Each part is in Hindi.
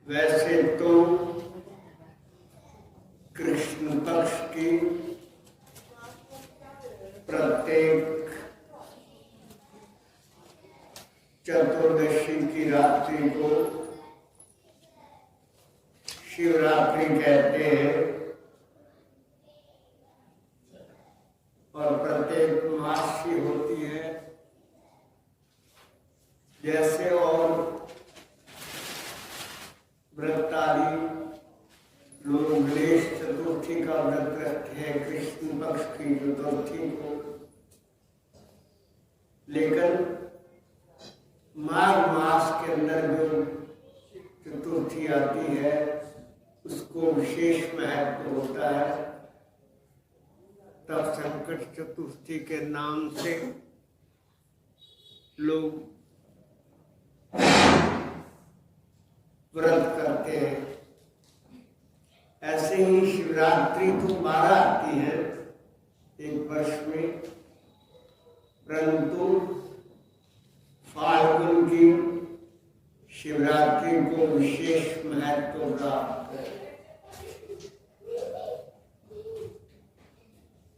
वैसे तो कृष्ण पक्ष की प्रत्येक चतुर्दशी की रात्रि को शिवरात्रि कहते हैं और प्रत्येक मास की होती है। जैसे और व्रतादि लोग गणेश चतुर्थी का व्रत रखते हैं कृष्ण पक्ष की चतुर्थी को, लेकिन माघ मास के अंदर जो चतुर्थी आती है उसको विशेष महत्व होता है। तब संकट चतुर्थी के नाम से लोग व्रत करते हैं। ऐसे ही शिवरात्रि तो 12 आती है एक वर्ष में, परंतु फाल्गुन की शिवरात्रि को विशेष महत्व प्राप्त है।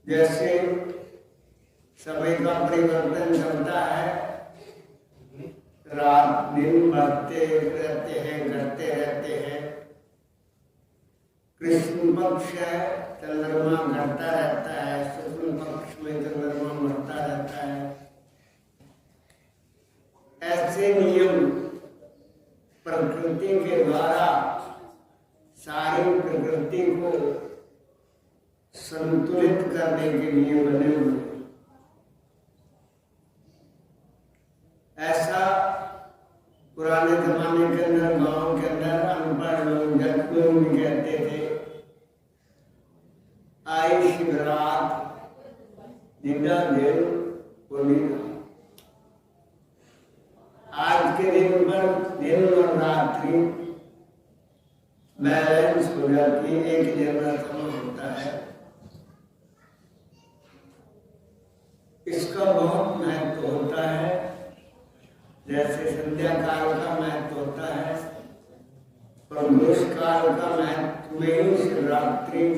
जैसे समय का परिवर्तन चलता है, रात दिन बढ़ते रहते हैं, घटते रहते हैं। कृष्ण पक्ष है, चंद्रमा घटता रहता है, शुक्ल पक्ष में चंद्रमा बढ़ता रहता है। ऐसे नियम प्रकृति के द्वारा सारी प्रकृति को संतुलित करने के लिए बने हुए हैं। ऐसा पुराने जमाने के अंदर गांव के अंदर अनपढ़ लोग जब लोग भी कहते थे, आई शिवरात जिंदा देव बोली। आज के दिन पर दिन और रात्रि बैलेंस हो जाती है, एक जैसा समय होता है। इसका बहुत महत्व होता है। जैसे संध्या काल का महत्व होता है, प्रदोष काल का महत्व में ही शिवरात्रि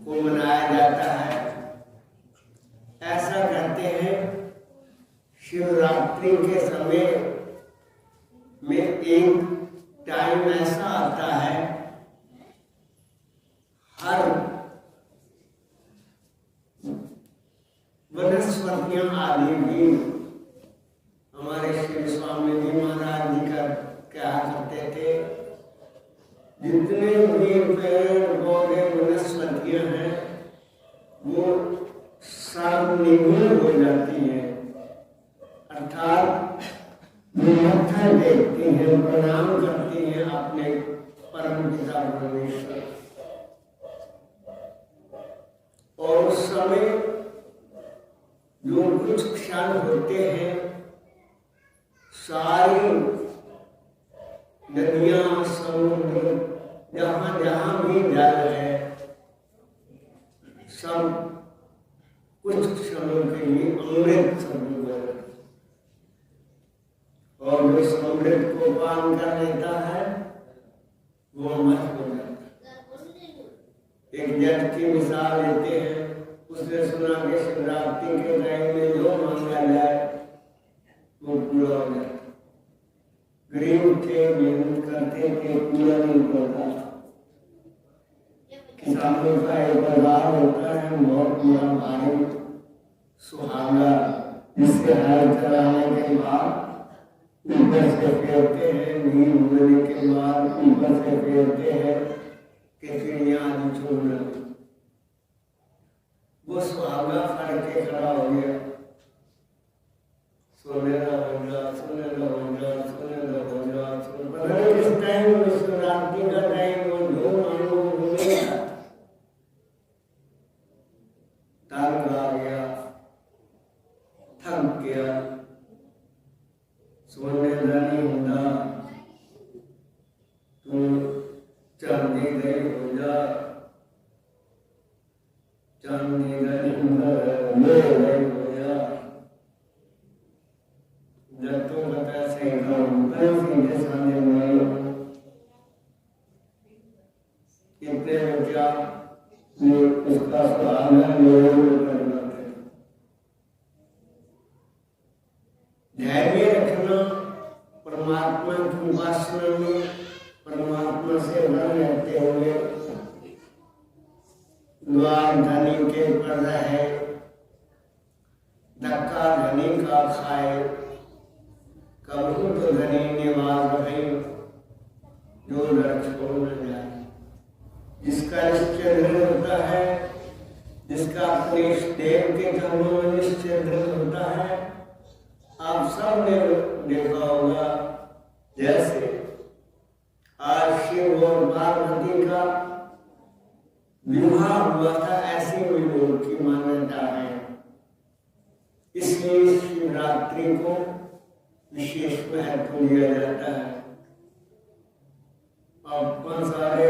को मनाया जाता है। ऐसा कहते हैं शिवरात्रि के समय में एक टाइम ऐसा आता है, हर वनस्पतियां आदि भी हमारे श्री स्वामी जी महाराज जी का कहा करते थे, जितने भी पेड़ पौधे वनस्पतियां हैं वो सर्वनिर्मूल हो जाती हैं, अर्थात मत्था टेकती हैं, प्रणाम करती हैं अपने परम पिता परमेश्वर। और उस समय जो कुछ क्षण होते हैं, सारी नदियां समुद्र जहां जहां भी जल है, सब कुछ क्षणों के लिए अमृत समुद्र, और जो अमृत को पान कर लेता है वो अमर हो जाता है। एक जज की मिसाल लेते हैं, उसने सुना कि शिवरात्रि के टाइम में जो मांगा जाए वो पूरा हो जाता। गरीब थे, मेहनत करते थे, पूरा नहीं होता। किसानों का एक परिवार होता है बहुत बड़ा भारी सुहागा, जिससे हल चलाने के बाद ऊपर से फेरते हैं, नींद होने के बाद ऊपर से फेरते हैं कि चिड़िया आदि छोड़ना। वो सुहागा फड़ के खड़ा हो गया, सोनेरा हो जा, सोनेरा हो जा, सोनेरा हो जा। पता नहीं किस टाइम शिवरात्रि का टाइम वो जो मानो हो गया, तंग आ गया, थक गया, सोने नहीं होता, तो चांदी गई हो जा, चांदी गई हो जा, जब तो बता से सीधे सामने क्या उसका स्वागत करना है। धैर्य रखना, परमात्मा की उपासना में परमात्मा से बन रहते हुए द्वार धनी के पर रहे, धक्का धनी का खाए, कबू तो धनी निवास रहे, जो नर छोड़ न जाए। जिसका निश्चय दृढ़ होता है, जिसका अपने देव के कर्मों में निश्चय दृढ़ होता है, आप सब ने देखा होगा जैसे आज शिव और पार्वती का विवाह हुआ था, ऐसी भी लोगों की मान्यता है। इसलिए शिवरात्रि को विशेष महत्व दिया जाता है। और सारे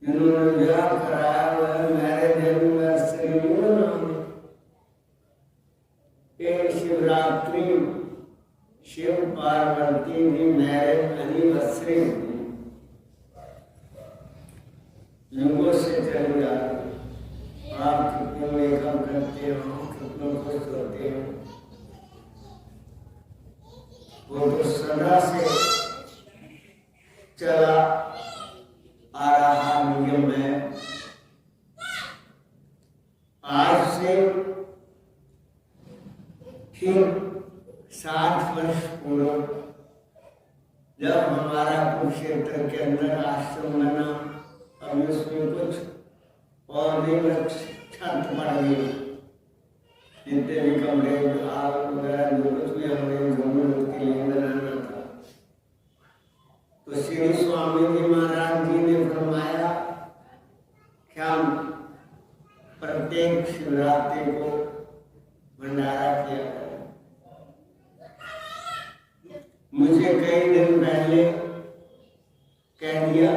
जिन्होंने विवाह कराया वह मैरिज एनिवर्सरी शिवरात्रि शिव पार्वती की मैरिज एनिवर्सरी युगों से चली आ रही। आप कितने मेकअप करते हो, कितने खुश होते हो, वो तो सदा से चला आ रहा नियम है। आज से फिर 60 वर्ष पूर्व जब हमारा कुरुक्षेत्र के अंदर आश्रम बना, अभी उसमें कुछ और भी छत पड़ गई, जितने भी कमरे आग वगैरह जो कुछ भी हमें जमीन के लिए बनाना था, तो श्री स्वामी जी महाराज जी ने फरमाया कि हम प्रत्येक शिवरात्रि को भंडारा किया करें। मुझे कई दिन पहले कह दिया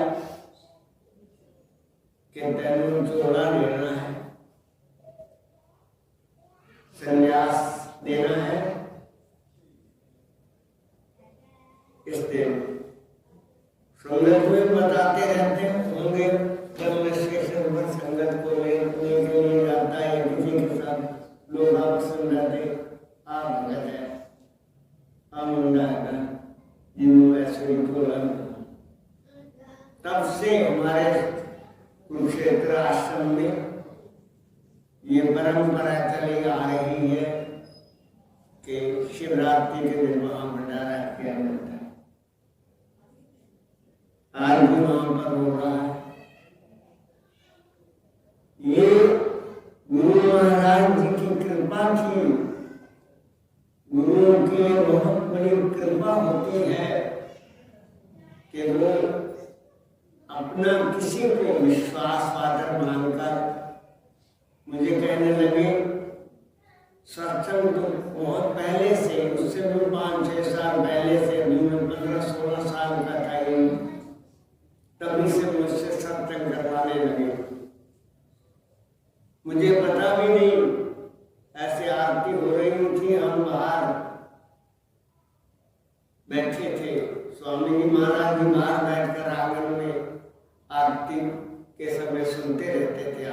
कि तेनू चोला लेना है, संन्यास देना है। इस दिन संगत में बताते रहते होंगे, संगत को लेने के लिए जाता है किसी के साथ, लोग आप सुन रहते, आप भगत है, हम मुंडा है, जिन्होंने ऐसे ही बोला। तब से हमारे कुरुक्षेत्र आश्रम में ये परंपरा चली आ रही है कि शिवरात्रि के दिन वहां भंडारा किया जाता है। आज भी वहां पर हो रहा है। ये गुरु महाराज जी की कृपा थी। गुरुओं की बहुत बड़ी कृपा होती है कि वो अपना किसी को विश्वास पात्र मानकर मुझे कहने लगे, सत्संग तो बहुत पहले से, उससे भी 5-6 साल पहले से, 15-16 साल का था ये, तभी से मुझसे सत्संग करवाने लगे। मुझे पता भी नहीं, ऐसे आरती हो रही थी, हम बाहर बैठे थे, स्वामी जी महाराज जी बाहर बैठकर आंगन में आरती के समय सुनते रहते थे।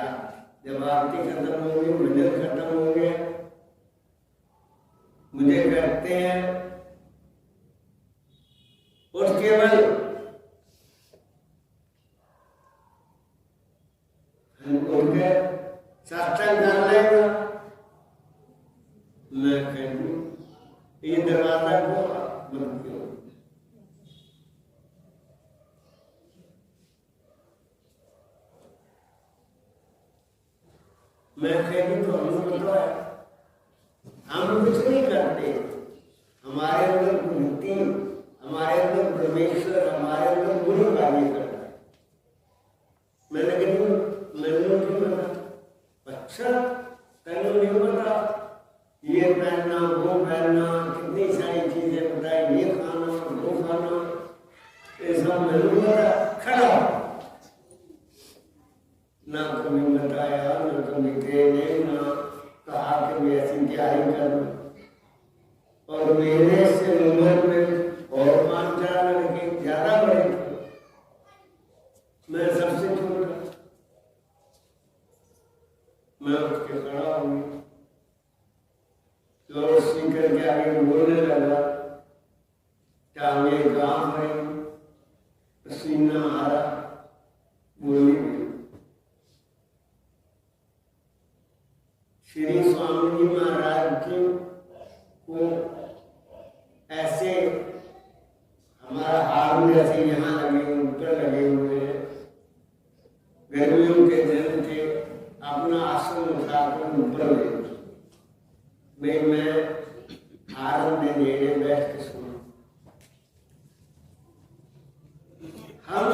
जब आरती खत्म हो गई, भजन खत्म हो गया, मुझे कहते हैं उठ केवल उठ के सत्संग कर लेगा। मैं कहूँ ये दरवाजा को बंद क्यों? मैं कहूँ तो हम बताया, हम कुछ नहीं करते, हमारे अंदर बुद्धि, हमारे अंदर परमेश्वर, हमारे अंदर गुरु कार्य करता है। मैंने कहा मैंने क्यों पता? अच्छा तेनू नहीं पता, ये पहनना वो पहनना, कितनी सारी चीजें बताई, ये खाना वो खाना, ये सब मैंने पता। खड़ा ना कभी बताया, ना कभी कहने, ना कहा कि मैं ऐसी तैयारी करूं। और मेरे से उम्र में और 5-4 लड़के ज्यादा बड़े थे, मैं सबसे छोटा। पसीना आ रहा, बोली गई। श्री स्वामी जी महाराज जी को ऐसे हमारा हाथ में ऐसे यहाँ लगे, ऊपर लगे हुए हैं। गर्मियों के दिन थे, अपना आसन उठाकर ऊपर गए। मैं आराम में नेड़े बैठ के सुना। हम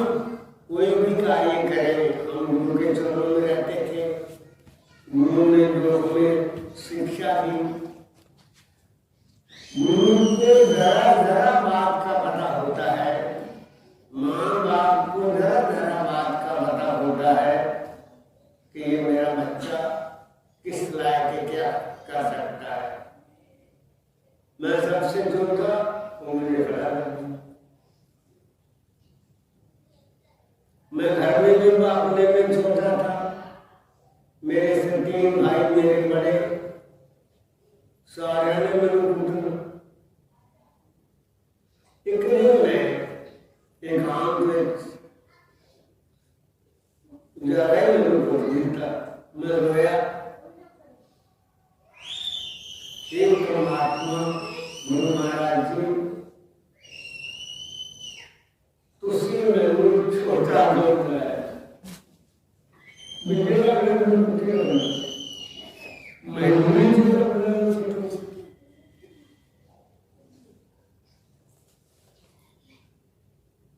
कोई भी कार्य करें, हम गुरु के चरणों में रहते थे। गुरु ने जो हमें शिक्षा दी, गुरु को जरा जरा बात का पता होता है, माँ बाप को जरा जरा बात का पता होता है कि ये मेरा बच्चा किस लायक है, क्या कर सकता है। मैं सबसे छोटा, वो मुझे खड़ा कर दिया। मैं घर में भी अपने में छोटा था, मेरे से 3 भाई मेरे बड़े, सारे ने मेरे को एक आम में ज्यादा ही मेरे को जीता। मैं रोया। एक परमात्मा गुरु महाराज जी तुसी में छोटा लोग है, मुझे लग मैं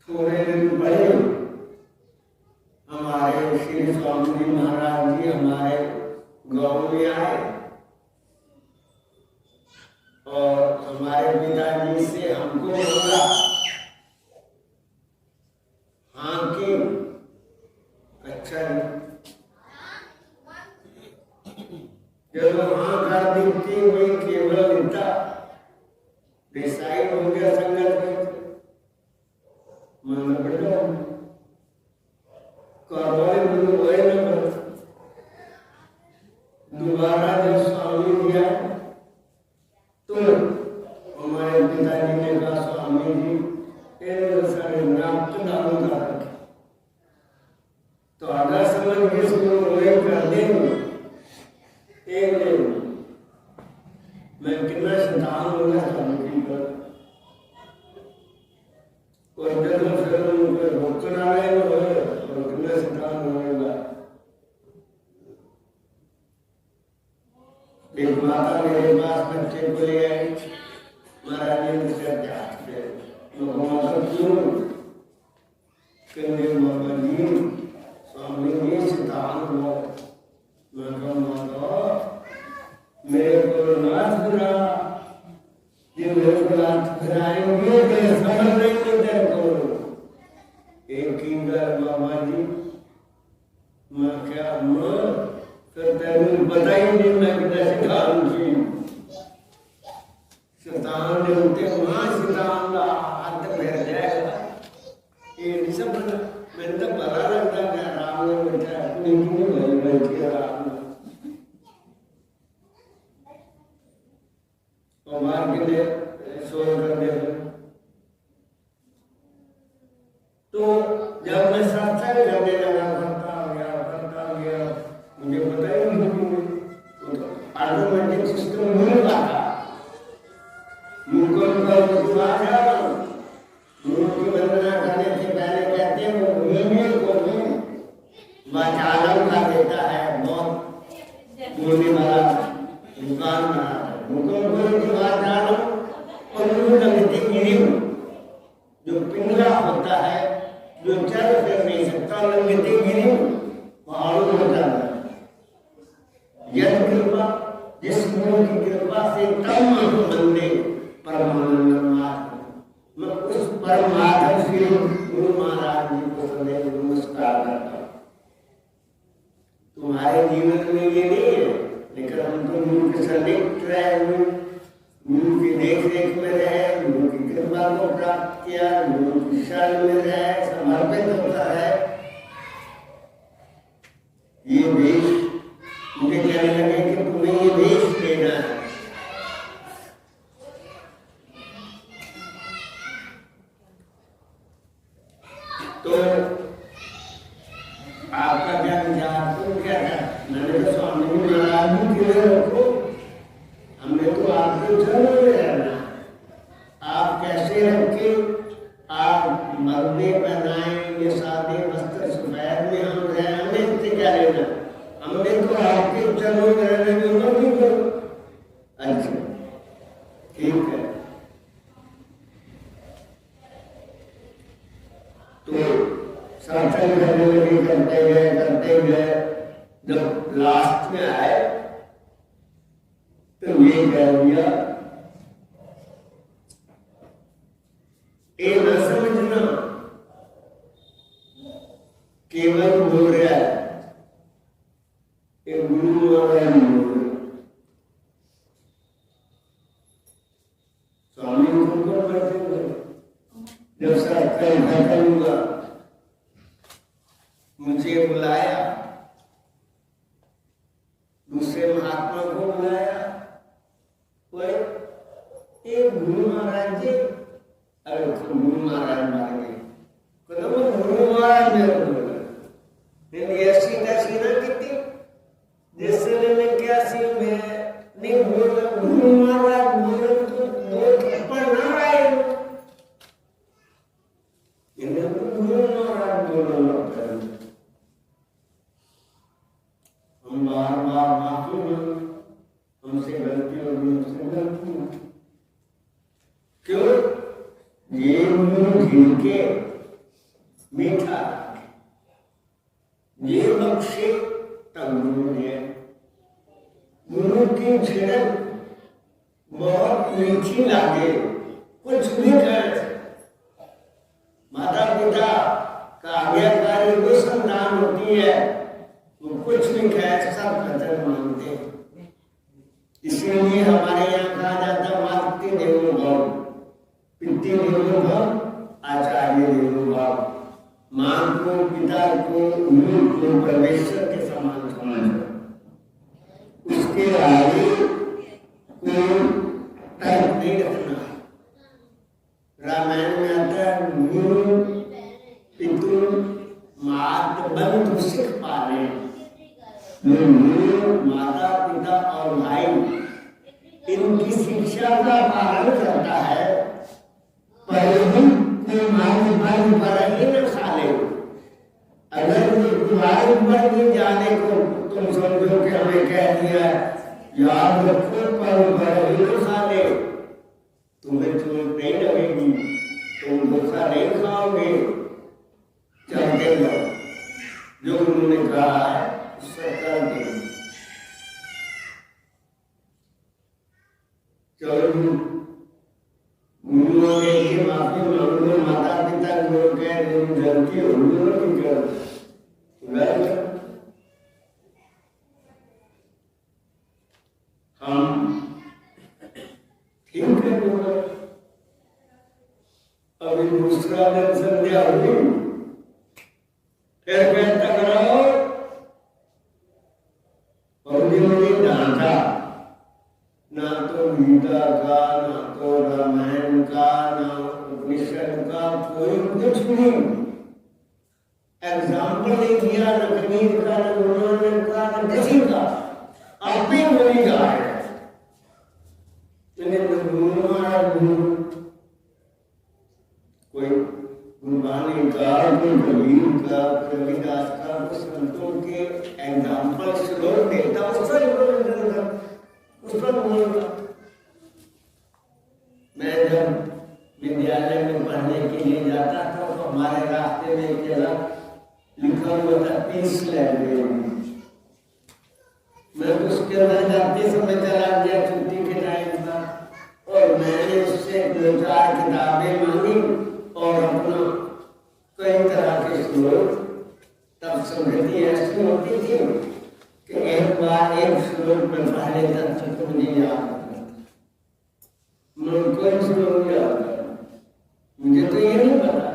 थोड़े दिन पहले हमारे श्री स्वामी जी महाराज जी हमारे गांव में आए और हमारे पिताजी से हमको बोला, हाँ कि अच्छा जब हाँ कर देती हुई केवल इतना डिसाइड हो गया संगत में मन बढ़ा करवाए मुझे वही न दोबारा जब स्वामी दिया तो हमारे पिताजी ने कहा, स्वामी जी सारे नाम तो डालू था तो आधा समझ के वही कर देंगे। मैं कितना शैतान होगा स्वामी पर, और जब फिर उनको रोकना है और कितना शैतान होगा। एक माता मेरे पास बच्चे को ले आई, महाराज जी मुझसे जांच पे तो माता क्यों कहने माता जी स्वामी जी शैतान हो। मैं कहा माता मेरे को नाथ बुरा, ये मेरे को नाथ बुराएंगे तो समझ नहीं तेरे को। एक ही मामा जी, मैं क्या माँ फिर तेरे पता ही नहीं मैं कितना शैतान थी। शैतान ने उनके माँ शैतान का हाथ फेर जाएगा, ये सब मैंने तो पता लगता है आराम में बैठा अपनी क्यों बैठी आराम में और मार के लिए शोर कर दिया। तो जब मैं सत्संग करने लगा करता गया मुझे पता ही नहीं, ऑटोमेटिक सिस्टम नहीं पाता। मुझको गुरु की वंदना करने से पहले कहते हैं वो वाचालम का देता है, बहुत बोलने वाला दुकान बनाता है। गुरु की वाचालम और गुरु लगती गिरिम, जो पिंगला होता है जो चल फिर नहीं सकता, लगती गिरिम पहाड़ों में होता है। यह कृपा जिस गुरु की कृपा से तम मंदे परमानंद मैं उस परमात्मा श्री गुरु महाराज जी को सदैव नमस्कार करता हूँ। तुम्हारे जीवन में ये नहीं है, लेकिन हम तो गुरु के सन्निहित रहे हुए, गुरु की देख रेख में रहे, गुरु की कृपा को प्राप्त किया, गुरु की शरण में रहे, समर्पित होता है। ये वेश मुझे कहने लगे कि तुम्हें ये वेश देना है। तो आपका क्या विचार? तो क्या था? मैंने तो स्वामी जी महाराज जी के लिए रखो, हमने तो आपके चरणों में रहना। आप कैसे रखे? आप मर्दे पहनाए, ये सादे वस्त्र सफेद में हम रहे, हमें इससे क्या लेना? हमने तो आपके चरणों में रहने की मर्जी करो। अच्छा ठीक है। तो सत्संग करने लगे, करते गए जब लास्ट में आए तो ये कह दिया, ये न समझना केवल बोल रहा है, ये गुरु महाराज बोल रहे। स्वामी को बैठे हुए जब सत्संग खत्म हुआ, मुझे बुलाया, दूसरे महात्मा को बुलाया, कोई एक गुरु महाराज जी, अरे गुरु महाराज मार गए, गुरु महाराज मेरे बोला, ऐसी तैसी ना कितनी, जैसे मैंने क्या सी मैं नहीं बोला, गुरु महाराज बोले तो दो थप्पड़ ना आए, इन्हें गुरु महाराज बोलना लगता है। हम बार बार माफी मांगे, हमसे गलती होगी, हमसे गलती होगी। क्यों? ये घी के मीठा ये बख्शे तब गुरु ने, गुरु की छिड़क बहुत मीठी लागे, कुछ भी कर। माता पिता का आज्ञाकारी वो संतान होती है, वो कुछ भी कहे सब खतर मानते हैं। इसलिए हमारे यहाँ कहा जाता मातृ देवो भव, पितृ देवो भव, आचार्य देवो भव। मां को, पिता को, गुरु को परमेश्वर के समान समझो, उसके आगे कोई तर्क नहीं रखना। रामायण में आता है गुरु पितृ मात बंधु सिख पाले। गुरु, माता पिता और भाई इनकी शिक्षा का पालन करता है, पर कोई मार्ग पर ही न साले। अगर तुम्हारे ऊपर भी जाने को तुम समझो कि हमें कह दिया, याद रखो पर ही न साले, तुम्हें चोट नहीं लगेगी, तुम धोखा नहीं खाओगे, चलते जाओ, जो उन्होंने कहा है उससे कर देंगे। चलो गुरुओं ने ये माफी मांगो, माता पिता को कह गलती हो हम ठीक है। अभी दूसरा दिन संध्या हुई, फिर कहता कराओ, और उन्होंने डांटा, ना तो गीता का, ना तो रामायण का, ना उपनिषद का, कोई कुछ नहीं एग्जाम्पल नहीं दिया, न कबीर का, न गुरु नानक का, न किसी का, आप ही बोली जा रहे हैं। गुरु महाराज गुरु, कोई गुरबानी का, कोई कबीर का, रविदास का, कुछ संतों के एग्जाम्पल श्लोक देता, उस पर बोलता। मैं जब विद्यालय में पढ़ने के लिए जाता था तो हमारे रास्ते में एक जगह लिखा हुआ था पीस लाइब्रेरी। मैं उसके अंदर जाते समय चला गया छुट्टी के टाइम था, और मैंने उससे 2-4 किताबें मांगी और अपना कई तरह के श्लोक, तब समृद्धि ऐसी होती थी कि एक बार एक श्लोक में पहले तक मुझे याद कोई श्लोक याद, मुझे तो ये नहीं पता।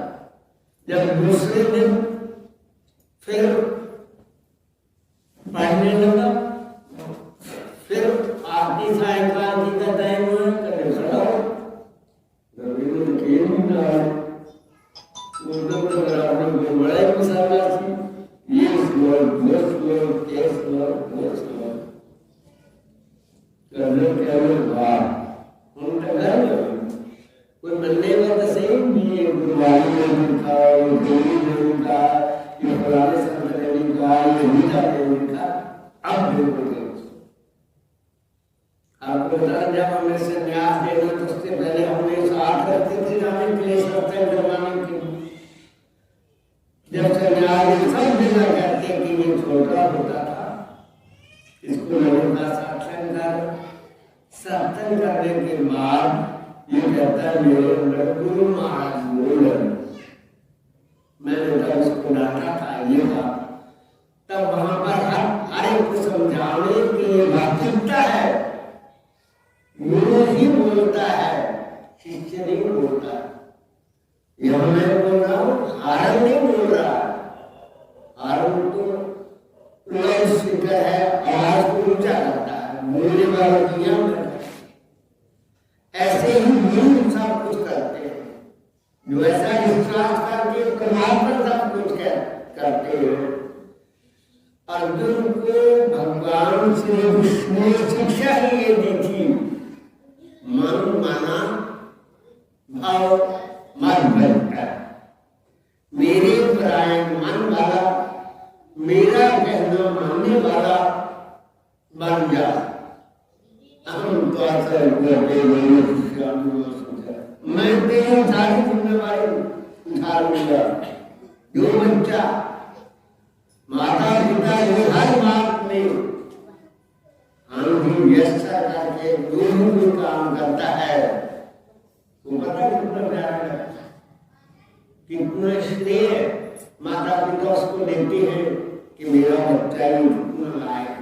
जब दूसरे दिन फिर पढ़ने लगा, फिर आरती सायंकाल की का टाइम हुआ, कभी खड़ा हो रविंद्र के नहीं रहा, उधर में बड़ा ही मसाला थी, ये स्लो वो स्लो ये स्लो वो स्लो करने के लिए बात उनका घर में कोई बनने वाला सही नहीं है। गुरुवारी ने लिखा, ये गोली ने लिखा, ये फलाने संत ने लिखा, ये मीठा ने लिखा। अब देखोगे आपको बता, जब हमें संन्यास देना तो उससे पहले हमने साथ करते थे जाने के लिए, सत्संग करवाने के लिए। जब संन्यास सब देना कहते कि ये छोटा होता था, इसको लोगों का सत्संग कर, सत्संग करने के बाद ये कहता है मेरे अंदर गुरु महाराज बोल, मैंने तब उसको डांटा था ये था। तब वहां पर हर एक को समझाने के लिए भावुकता है, गुरु ही बोलता है, शिष्य नहीं बोलता। यह मैं बोल रहा हूँ, आरंभ नहीं बोल रहा। आरंभ तो लाउड स्पीकर है, आवाज को ऊंचा करता है, बोलने वाला दुनिया में। ऐसे ही गुरु सब कुछ करते हैं, जो ऐसा विश्वास करके परमात्मा सब कुछ करते हैं। अर्जुन को भगवान श्री विष्णु ने शिक्षा ही ये दी थी, मन माना भाव मन बनता, मेरे परायण मन वाला, मेरा कहना मानने वाला बन जा। हम तो आकर मैं तेरी सारी जिम्मेवारी उठा लूंगा। जो बच्चा माता पिता की हर बात में हम भी व्यस्त करके दोनों भी काम करता है, तो पता कितना प्यार है, कितना स्नेह माता पिता उसको देते हैं कि मेरा बच्चा ही कितना लायक है।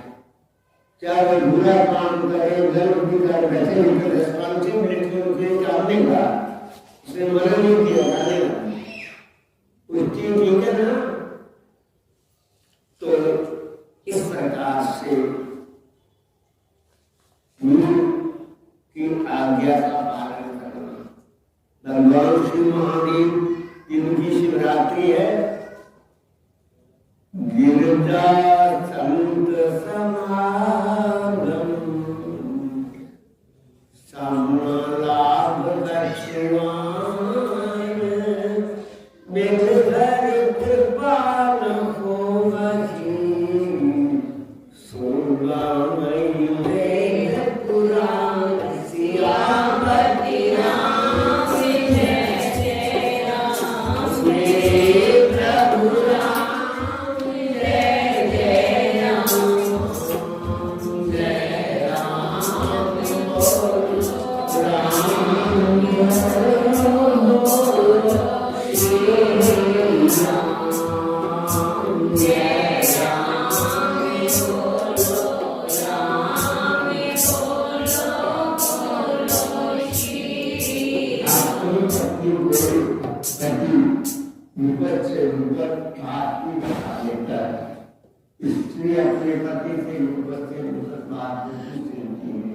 चाहे वो बुरा काम करे, गलत भी करे, वैसे भी करे, रिस्पॉन्सिबिलिटी जानने का उसने मना नहीं किया जाने का कुछ चीज ठीक है ना। तो इस प्रकार से गुरु की आज्ञा का पालन करना। भगवान श्री महादेव जिनकी शिवरात्रि है, गिरजा संत समागम समलाभ दक्षिणाय बिलहर कृपा न होवहि सोलमई वेद पुराण सियापति राम जय जय राम जय प्रभु राम जय जय राम जय राम बोलो राम बोलो श्री राम जय राम बोलो राम बोलो श्री राम। मुकट से मुकट बात भी बता लेता है। स्त्री अपने पति से मुकट से मुकट बात नहीं सुनती है।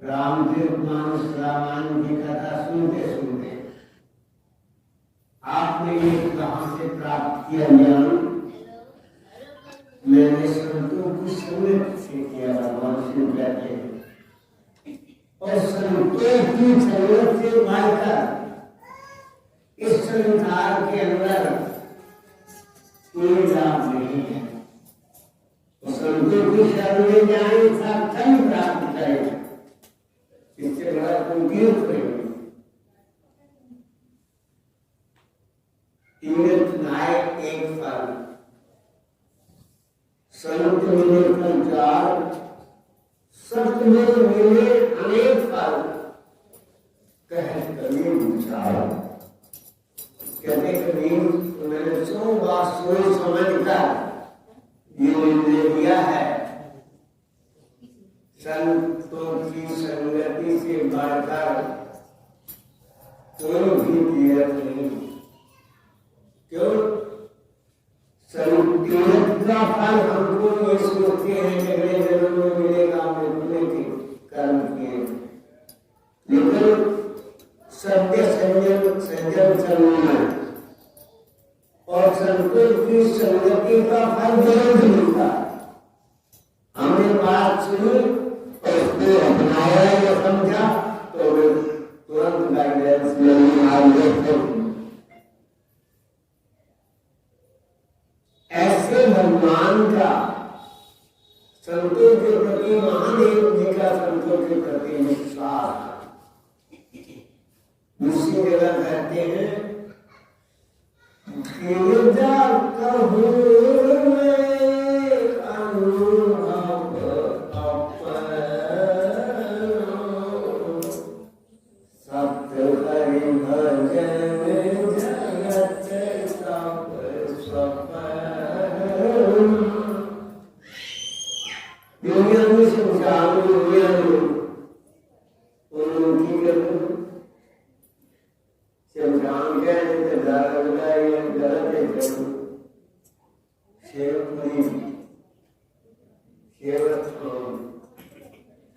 रामदेव मानस रामायण की कथा सुनते सुनते आपने ये कहाँ से प्राप्त किया ज्ञान? मैंने संतों की संगत से किया, भगवान शिव कहते हैं। और संतों की संगत से मारकर इस संसार के अंदर कोई लाभ नहीं है। संतों की शरण में जाए, साक्षात प्राप्त करें, इससे बड़ा कोई तीर्थ नहीं। तीर्थ नाय एक फल, संत मिले फल चार, सत में मिले अनेक फल, कहे कबीर विचार। कहते कबीर मैंने 100 बार सोच समझ कर ये निर्णय लिया है, संतों की संगति से बढ़कर कोई भी तीर्थ नहीं। क्यों? संतीर्थ का फल हमको ये सोचते हैं कि अगले जन्म में मिलेगा, मिलने के कर्म किए, लेकिन सत्य संयम संयम संयम और संतों की संगति का फल जरूर मिलता। हमने बात सुनी और उसको अपनाया या समझा तो तुरंत गाइडेंस ऐसे भगवान का संतों के प्रति, महादेव जी का संतों के प्रति विश्वास। दूसरी जगह कहते हैं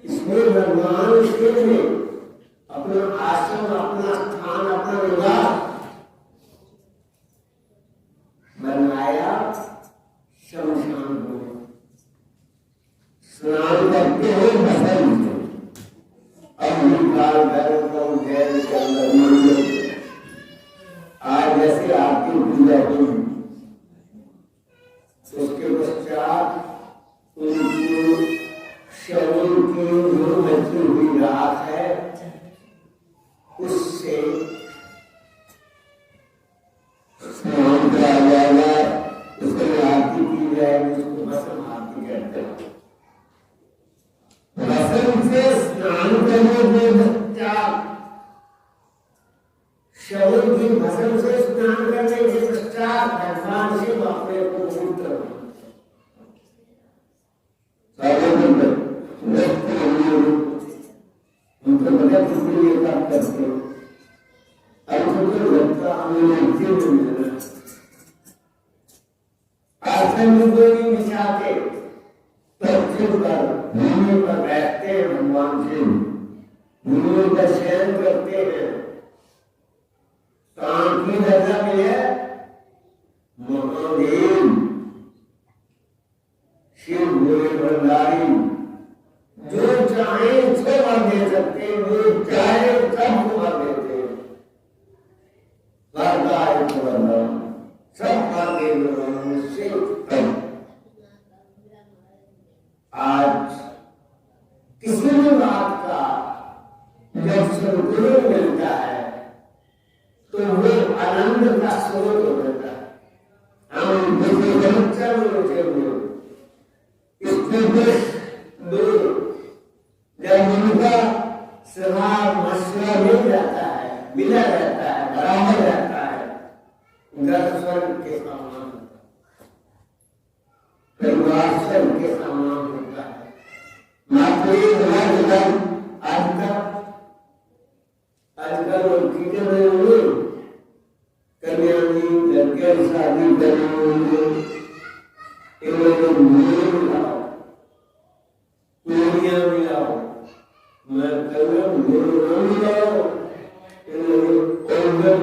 इसमें भगवान ने अपना आश्रम, अपना स्थान, अपना निवास बनाया शमशान में। स्नान करते हुए भसन काल भैरव जैन के अंदर मंदिर आज जैसे आरती पूजा हुई, उसके पश्चात उनकी शरीर की जो बची हुई राख है उससे स्नान किया जाएगा, उसकी आरती की जाएगी, उसको भस्म आरती कहते हैं। भस्म से स्नान करने के पश्चात, शरीर की भस्म से स्नान करने के पश्चात भगवान शिव अपने को पवित्र उनको बड़ा खुशी करते आसन बिछाते पृथ्वी पर भूमि पर बैठते हैं भगवान शिव, भूमि पर शयन करते हैं। काम की दशा में है महादेव शिव भोले भंडारी, जो चाहे उसको वर दे सकते हैं, जो चाहे सब वर देते हैं। सब आज किसी भी बात का जब संतुलन मिलता है तो वो आनंद का स्रोत हो जाता है। हम समस्या में उठे हुए जब उनका स्वभाव मशवरा मिल जाता है, मिला रहता है, बराबर रहता है, स्वर्ग के समान होता है, परिवार स्वर्ग के समान होता है। मात्र आजकल कीर्तन हुए कन्या लड़के शादी करने होंगे, मिलाओ, पूरियां मिलाओ, मैं कन्या गुरु मिलाओ,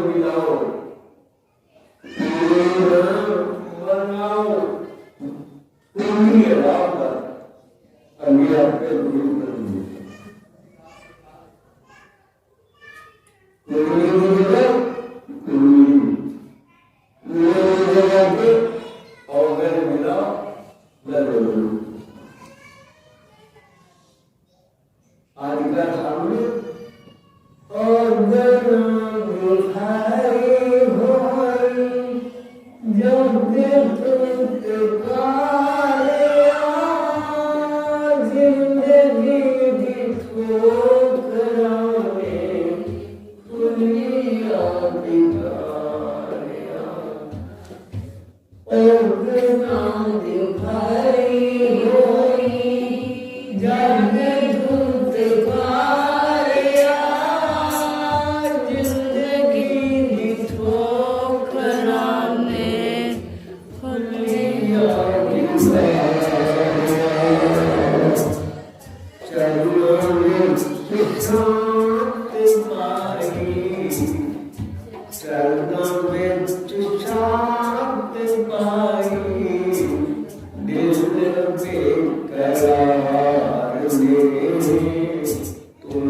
मिलाओ, बनाओ, पूरी रात अभी आपके गुरु करेंगे। Sarvam पाई दिल बेकरार में तुम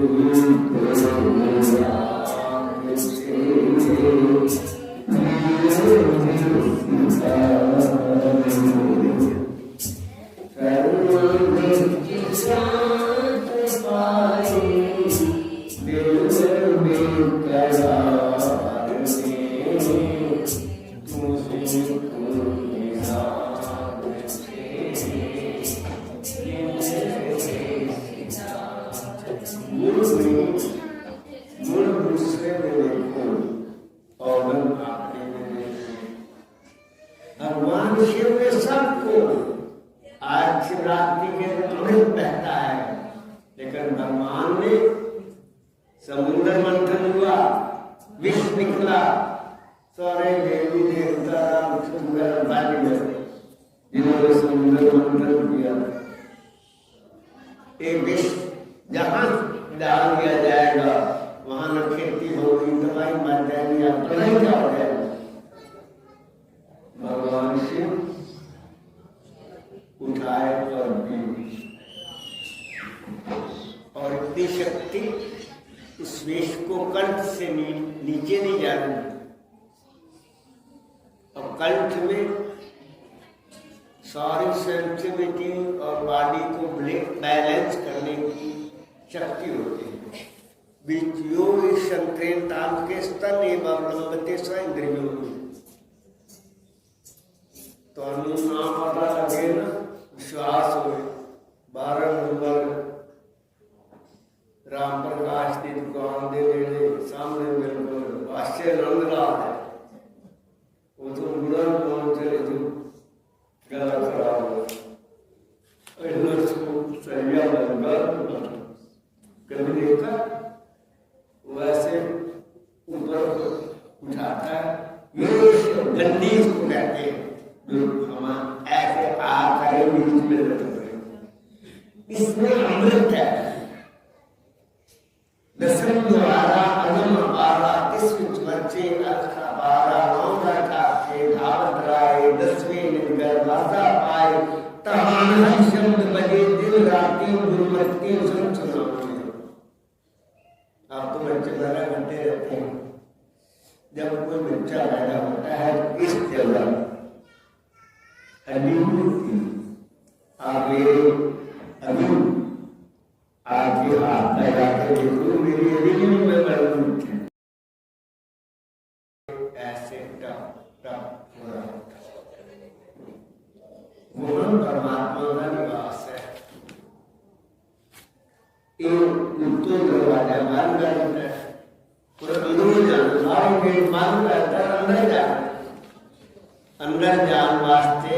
भगवान शिव ने सबको आज शिवरात्रि के अमृत बहता है, लेकिन भगवान ने समुद्र मंथन हुआ, विष निकला, सारे देवी देवता राम सुंदर बाली में जिन्होंने समुद्र मंथन किया। एक विष जहां डाल दिया जाएगा वहां न खेती होगी, दवाई मर जाएगी, आपको नहीं क्या हो जाएगा। भगवान शिव उठाए और दी, और इतनी शक्ति उस विष को कंठ से नीचे नहीं जाने, और कंठ में सारी सेंसिटिविटी और बॉडी को बैलेंस करने की शक्ति होती है। बीचो संक्रेंतांत के स्तन एवं लंबते स इंद्रियों में तो ना पता लगे ना, विश्वास हो। 12 नंबर राम प्रकाश की दुकान दे नेड़े सामने बिल्कुल आश्चर्य नंद रहा है, वो तो बुरा पहुंच चले जो गला खराब हो सरिया लगा कभी देखा वैसे ऊपर उठाता है, ये गंदी इसको कहते हैं जो हम ऐसे आ करे बीच में रखते, इसमें अमृत है। दसम द्वारा अनम आरा किस्म बच्चे अखा बारा नौरा खाते धावत राय 10वें निगर वादा पाए तहाना शब्द बजे दिल राती गुरुमती सुन सुनाते। आप तो बच्चे पैदा करते रहते हैं, जब कोई बच्चा पैदा होता है इस जगह अभी अभी आगे हाथ लगा के देखो, मेरी अभी में मजबूत है, ऐसे टप टप हो रहा होता है। वो परमात्मा का निवास है। तो दरवाजा बंद करता है, पूरा अंदर जाना, गेट बंद करता है, अंदर जान वास्ते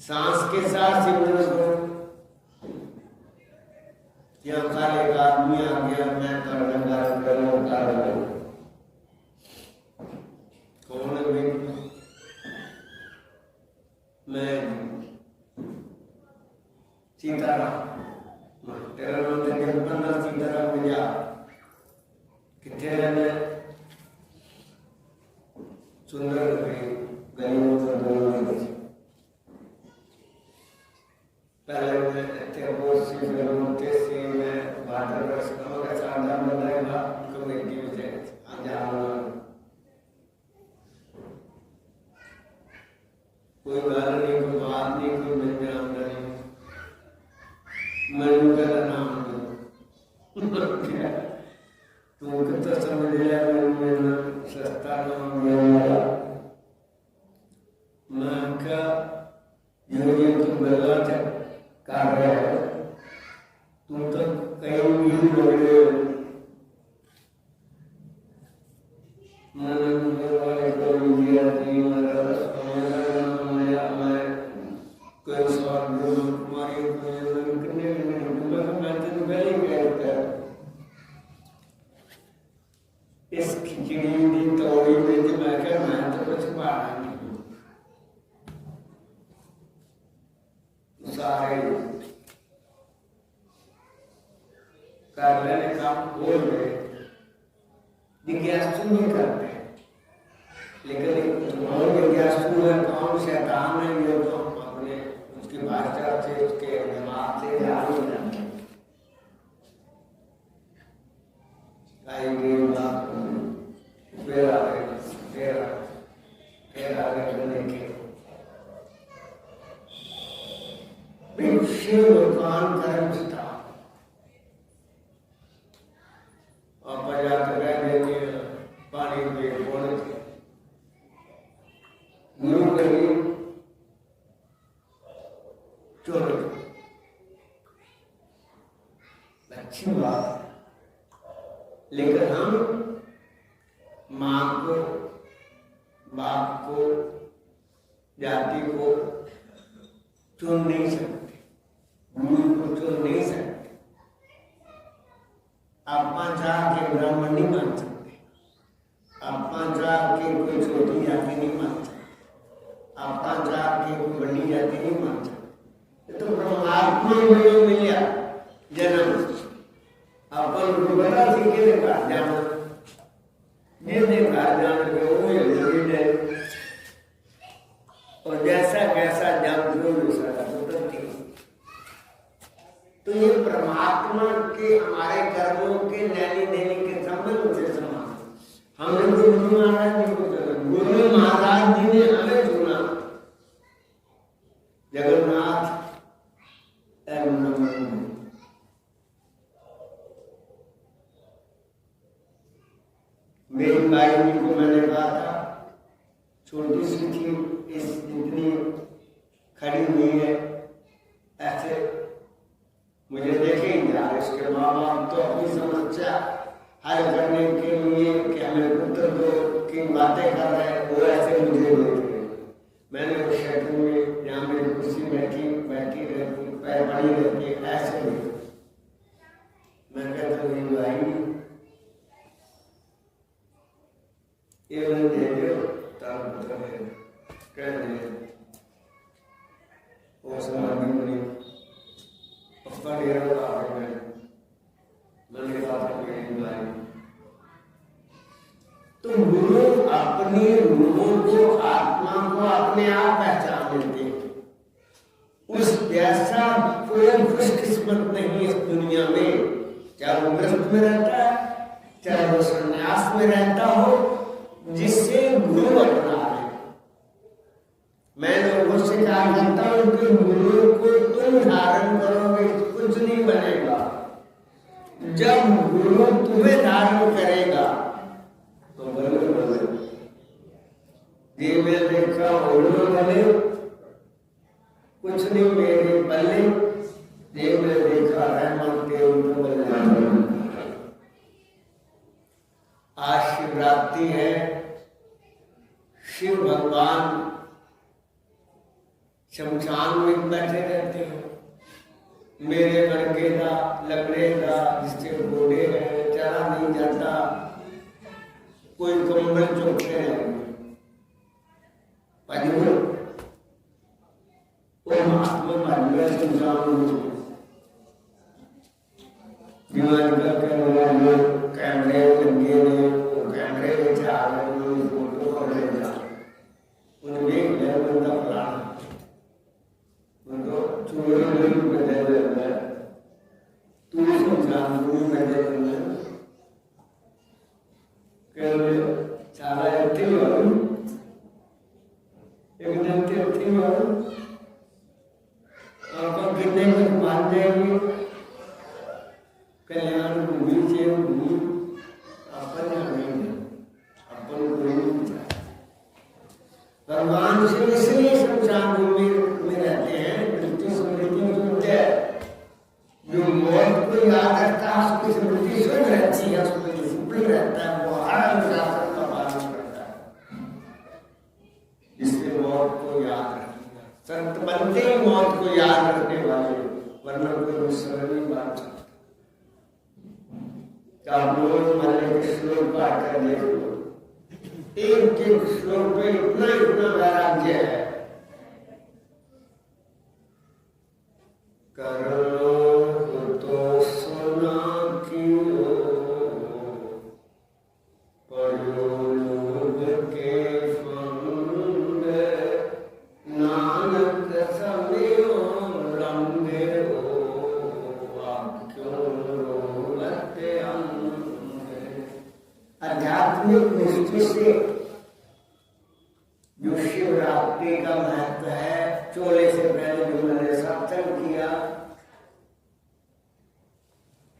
सांस के साथ सिमरन करो। यहाँ कल एक आदमी आ गया, मैं कर लगा कौन है भाई? मैं सीताराम, तेरा नाम तो सीताराम मिला, कितने रहने सुंदर गरीबों को पहले मैं वाटर वर्ष का साधन बनाएगा कमेटी से कोई गाल नहीं, कोई बात नहीं, कोई मिलना नहीं, मैं उनका नाम तुमको तो समझ लिया, मैंने सस्ता नाम दिया। मैं क्या ये तुम गलत है कर रहे हो, तुम तो कहीं भी बोल रहे हो। मैंने वाले को दिया थी मेरा मैं कोई सवाल तुम्हारी करने मैं तो पहले ही कहता इस खिचड़ी की तौड़ी में जो मैं क्या मैं तो कुछ पाना नहीं, सारे कर लेने काम खोल रहे जिज्ञासु नहीं करते, लेकिन कौन जिज्ञासु है, कौन शैतान है, ये तो हम अपने उसकी भाषा से, उसके दिमाग से जान ही जानते हैं। फिर आगे करने के शिव भगवान कर्मस्था और पर्याप्त कह देते पानी पे फोड़ गुरु करी चोर अच्छी बात, लेकिन हम माँ को, बाप को, जाति को चुन नहीं सकते, गुरु को चुन नहीं सकते। आप चाह के ब्राह्मण नहीं मान सकते, आप चाह के कोई छोटी जाति नहीं मान सकते, आप चाह के कोई बड़ी जाति नहीं मान सकते। तो परमात्मा में मिला जन्म अपन को बता सीखे देखा जाना, ये देखा जान के वो ये और जैसा कैसा जान जो वैसा सुधरती। तो ये परमात्मा के हमारे कर्मों के लेने देने के संबंध से समान। हमने गुरु महाराज जी को चुना, गुरु महाराज जी ने हमें चुना। जगन्नाथ मेरी बाई जी को मैंने कहा था, छोटी सी थी, इस इतनी खड़ी हुई है, ऐसे मुझे देखे ही जा। इसके माँ बाप तो अपनी समस्या हल करने के लिए कि हमें पुत्र दो की बातें कर रहे हैं, वो ऐसे मुझे देख रहे। मैंने उस क्षेत्र में जहाँ मेरी कुर्सी बैठी रहती, पैर पड़ी रहती, ऐसे नहीं। मैं कहता हूँ भाई ये दे दो तब कह दे वो समाधि में उसका डेरा लगा के मैंने कहा था मेरी भाई। तो गुरु अपनी रूहों को, आत्मा को अपने आप पहचान लेते हैं। उस जैसा कोई खुशकिस्मत नहीं इस दुनिया में, चाहे वो ग्रस्त में रहता है, चाहे वो संन्यास में रहता हो, जिससे गुरु अपना है। मैं लोगों से कहा करता हूं कि गुरु को तुम धारण करोगे कुछ नहीं बनेगा, जब गुरु तुम्हें धारण करेगा तो बने। ये मैं देखा ओढ़ो बने कुछ नहीं मेरे बल्ले, ये मैं देखा रहमत के उनको बल्ले। आज शिवरात्रि है, शिव भगवान शमशान में बैठे रहते हैं। मेरे लड़केगा लगड़ेगा, जिसके घोड़े हैं, चला नहीं जाता, कोई कमर चौके हैं, वो महात्मा भाग्य शमशान बीमारी करके कैमरे लगे ने, कैमरे में चार फोटो कर लेगा, उन्हें देख लिया बंदा फलाना, उनको चोरी में दे देता है, तू शमशान में दे देता है, कहते चारा ऐसे वाले एक दिन के ऐसे वाले आपको कितने में मान जाएंगे कल्याण भूमि से भूमि अपन नहीं, अपन भगवान से इसलिए शमशान भूमि में रहते हैं। मृत्यु स्मृति जो है, जो मौत को याद रखता है उसकी स्मृति शुद्ध रहती है, उसको डिसिप्लिन रहता है, वो हर अनुशासन का पालन करता है, इसलिए मौत को याद रखेगा। संत बनते ही मौत को याद रखने वाले, वरना कोई दूसरा नहीं बात सकता। आप लोग मरने के श्लोक पाठ कर देख लो, एक एक श्लोक में इतना इतना वैराग्य है। करो तो सुना क्यों, पढ़ो लोग के जो शिवरात्रि का महत्व है, चोले से पहले जो मैंने सत्संग किया,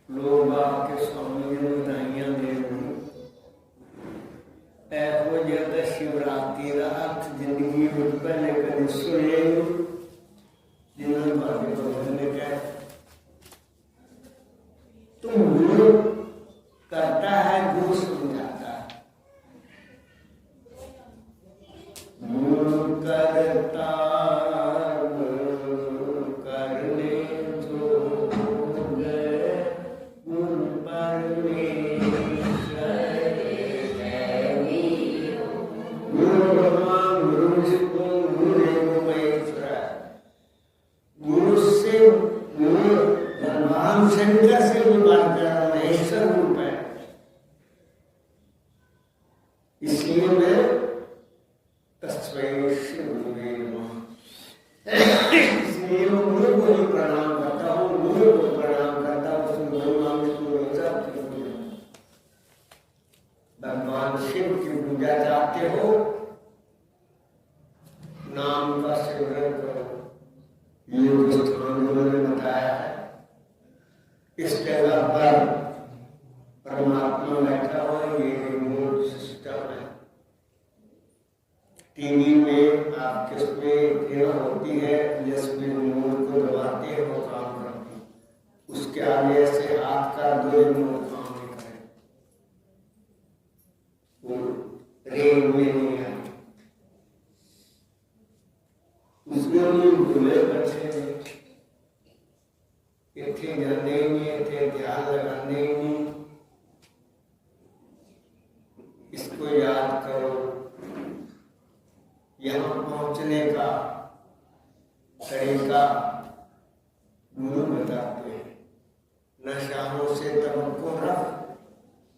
लोग आपके स्वामी ने बधाइयां दे रही। ऐसो जब शिवरात्रि का अर्थ जिंदगी में पहले कभी सुने, जिन्होंने बातें बदलने का तो गुरु करता है, गुरु समझाता है। गुरु करता करने जोगे, गुरु परमेश्वर गुरु ब्रह्मा गुरु विष्णु गुरु महेश्वर। गुरु से गुरु भगवान शंकर से भी बात कर रहा, महेश्वर रूप है। इसलिए मैं तस्मै श्री गुरुवे नमः, इसलिए मैं गुरु को ही प्रणाम करता हूँ, गुरु को प्रणाम करता हूँ। भगवान शिव की पूजा चाहते हो, नाम का सिमरन करो। ये जो स्थान उन्होंने बताया है, इस जगह पर परमात्मा बैठा हुआ, ये मूल सिस्टम है। टीवी में आप किसमें क्रिया होती है, जिसमें मूल को दबाते हो काम करती, उसके आगे से हाथ का दो मूल काम नहीं करे, वो रेल में नहीं है। उसमें मूल खुले बैठे इतने जाने नहीं, इतने ध्यान लगाने नहीं। इसको याद करो। यहाँ पहुंचने का तरीका गुरु बताते हैं। न शाहों से तवक्को रख,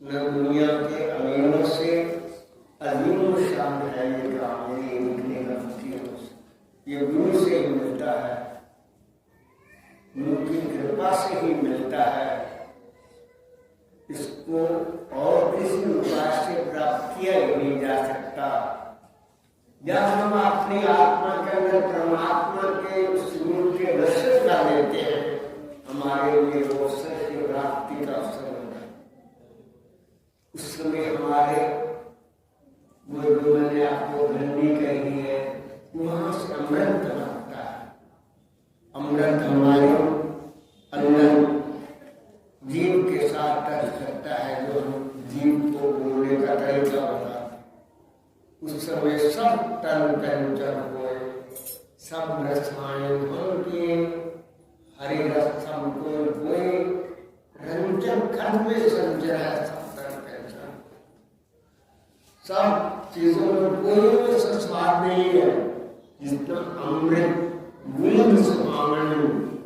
न दुनिया के अमीरों से। अजीम शान है ये काम, ये निकले गलतियों से, ये गुरु से ही मिलता है, गुरु की कृपा से ही मिलता है। इसको और किसी उपाय से प्राप्त किया ही नहीं जा सकता। जब हम अपनी आत्मा के अंदर परमात्मा के उस गुरु के दर्शन कर लेते हैं, हमारे लिए वो शिवरात्रि का अवसर होता है। उस समय हमारे गुरु ने आपको घंटी कही है, वहां से अमृत लगता है। अमृत हमारे अंदर जीव के साथ टच करता है, जो हम जीव को बोलने का तरीका बताते। उस समय सब तन कंचन हुए, सब रसायन होंगे, हरे रस सबको हुए, रंजन खंड में संजय है सब तन कंचन। सब चीजों में कोई स्वाद नहीं है जितना अमृत गुण समान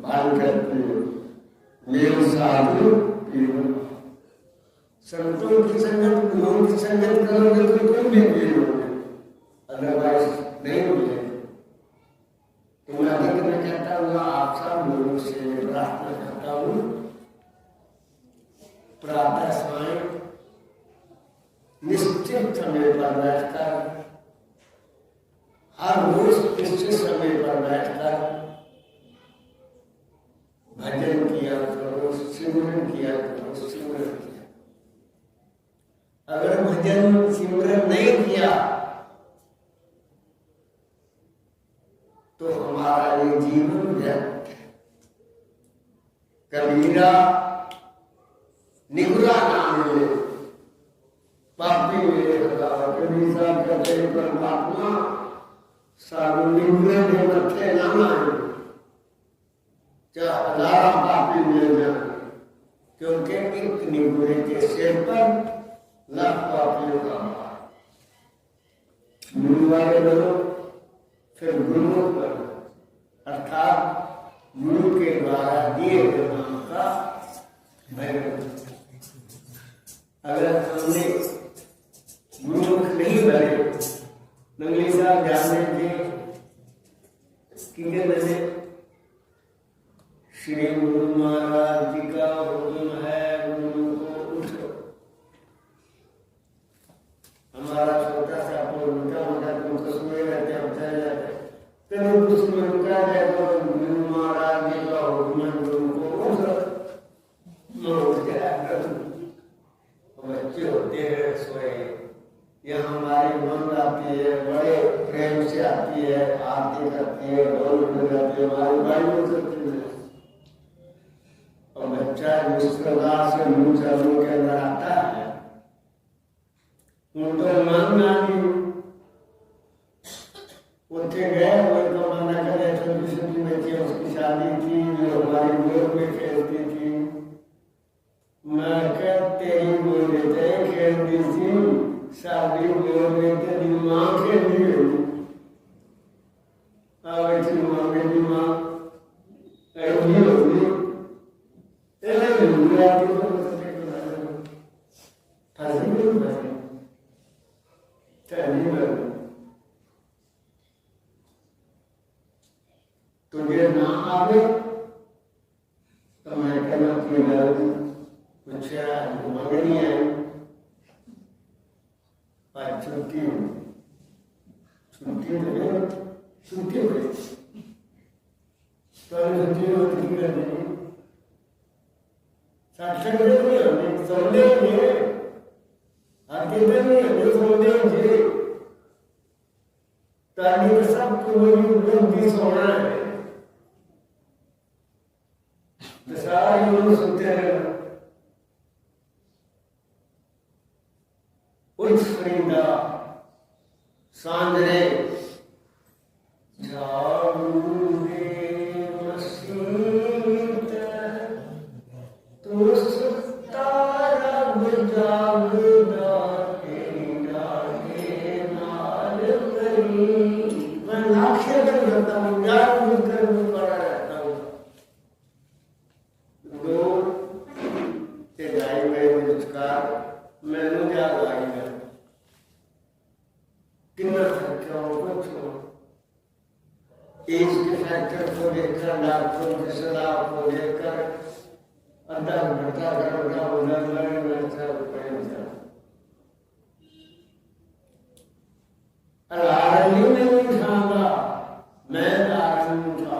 भान करते हो। मेरे साधु संतों की संगत, गुरुओं की संगत करोगे तो तुम भी मिलोगे, अदरवाइज नहीं मिलेगा। तो मैं अंत में कहता हूँ, आप सब लोगों से प्रार्थना करता हूँ, प्रातः समय निश्चित समय पर बैठकर, हर रोज निश्चित समय पर बैठकर भजन किया करो, सिमरन किया करो, सिमरन किया। अगर भजन सिमरन नहीं किया तो हमारा ये जीवन व्यर्थ है। कबीरा निगुरा नाम ले, पापी मेरे खुदा। कबीर साहब कहते हैं, परमात्मा साधु निगुरे में मत्थे ना आए, चाहे हजारा पापी मिल जाए, क्योंकि एक निगुरे के सिर पर लाख पापियों का भार। गुरु वाले बनो, फिर गुरु बनो, अर्थात गुरु के द्वारा दिए गए नाम का भजन। अगर हमने गुरु नहीं बने, नंगली साहब जानते थे कि मैंने श्री गुरु महाराज जी का हुक्म है, गुरु को उठो। हमारा छोटा सा मोटा मोटा कसूर है, आरती करती है, ढोल बजाती है, हमारी बाइबल करती है। और बच्चा जिस प्रकार से मुंह चालू के अंदर आता है, तो मन आदि उठे गए, कोई तो मना करे, छोटी छोटी बच्ची उसकी शादी थी जो हमारी गोद में खेलती थी। मैं कह तेरी गोद में खेलती थी, शादी गोद में तेरी माँ खेलती गई। अब इतनी माँ मेरी माँ ऐसी होगी, ऐसे नहीं आती तो फंसी नहीं फंसी चली में तुझे ना आवे तो मैं कहना कि कुछ मंगनी है, आज छुट्टी छुट्टी छुट्टी हो गई तो छुट्टी होती कर देंगे, साक्षर नहीं होने संदेह नहीं, अकेले नहीं होने संदेह ताकि सबको वही सोना है, तो सारे लोग सुनते हैं। उठ फरीदा सांझरे जाऊं दे मसीत, तो सुतारा बुझावदा तेरी डाके नाल करी। मैं लाखे कर करता हूँ, यार मुझकर भी पड़ा रहता हूँ। दो ते गाई में मुझकार मैंने क्या गाई है कितना खर्चा हो कुछ हो, एज के फैक्टर को देखकर, डॉक्टरों के सलाह को देखकर अड्डा घटा घटा उधर लड़े रुपये आरण्य में नहीं खाऊंगा, मैं आरण्य था।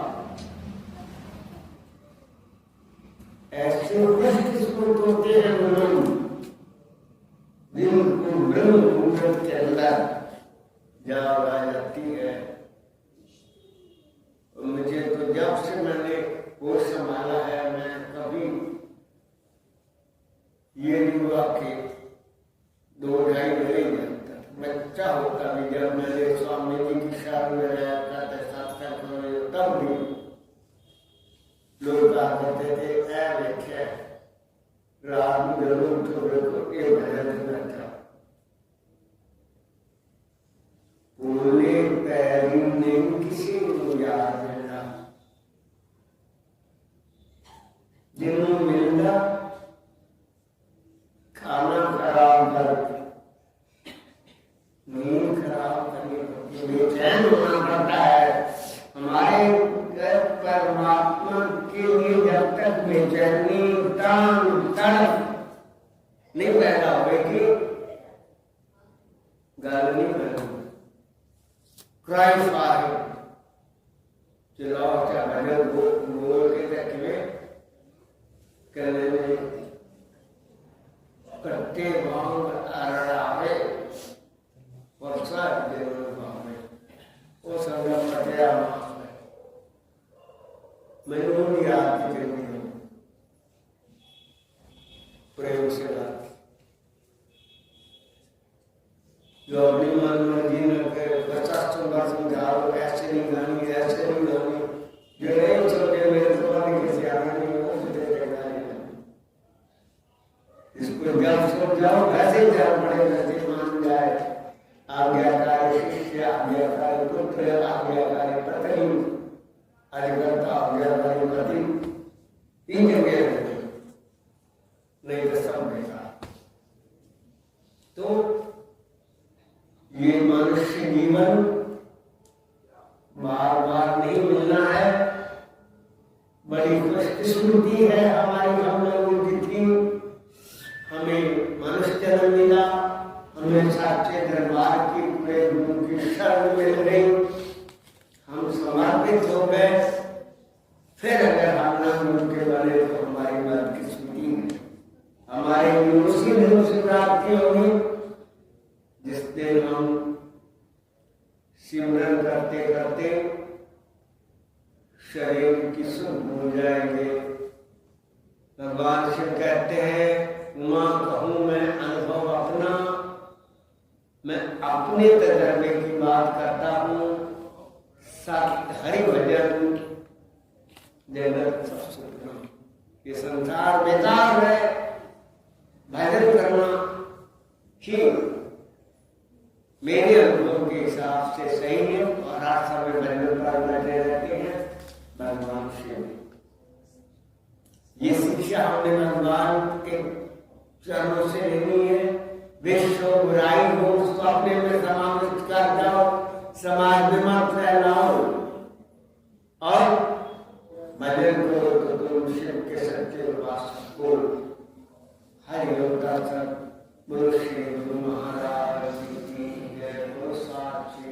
ऐसे कुछ किस्मत होते हैं लोग जिनको ब्रह्म मुहूर्त के अंदर जाग आ जाती है। मुझे तो जब से मैंने होश संभाला है, मैं कभी ये नहीं हुआ कि 2-2.5 महीने बच्चा होता भी जब मैंने स्वामी जी की शरण में रहा करते साथ तब भी लोग कहा करते थे ऐ देखे रात में जरूर तो ये भजन बैठा पूरे पैरी ने किसी को याद मिला, जिन्हों मिलता खाना खराब कर नींद खराब करनी बेचैन होना पड़ता है। हमारे परमात्मा के लिए जब तक बेचैनी तड़प नहीं पैदा होगी, गाल नहीं करूंगा। क्राइम फायर चिल्लाओ क्या भजन बोल के देखिए कहने में कट्टे भांग अरड़ावे वर्षा देवल भावे वो संग पटिया मैंने नहीं याद की जरूरी प्रेम से बात जो अपनी मन मर्जी न करे 50 बार समझाओ, ऐसे नहीं गानी, ऐसे नहीं गानी, जो नहीं चलते मेरे तुम्हारे किसी आगे नहीं हो सकते गाने। इसको जब समझाओ वैसे ही जान पड़े, वैसे मान जाए। आज्ञाकारी शिष्य, आज्ञाकारी पुत्र, आज्ञाकारी पत्नी, अधिकर्ता आज्ञाकारी पति, 3 जगह रहते, नहीं तो सब बेकार। तो ये मनुष्य जीवन बार बार नहीं मिलना है, बड़ी खुशकिस्मती है हमारी, हम लोगों की थी। हमें मनुष्य जन्म मिला, हमें साचे दरबार की प्रेम की शरण मिल गई, हम समर्पित हो गए। फिर अगर हम ना मिल के बने तो हमारी बदकिस्मती है, हमारी उसी दिन से प्राप्ति होगी जिस दिन हम सिमरन करते करते शरीर की सुध भूल जाएंगे। भगवान शिव कहते हैं, उमा कहूं मैं अनुभव अपना, मैं अपने तजर्बे की बात करता हूँ। हरि भजन जगत सब सुखना, ये संसार बेकार है, भजन करना ही मेरे अनुभव के हिसाब से सही है। और हर समय भजन पर बैठे रहते हैं भगवान शिव। ये शिक्षा हमने भगवान के चरणों से लेनी है। विश्व बुराई हो उसको अपने में समावित कर जाओ, समाज में मत फैलाओ और भजन करो तो तुम शिव के सच्चे उपासक हो। हरि ओम दर्शन बोलो श्री गुरु महाराज की जय। बोलो साक्षी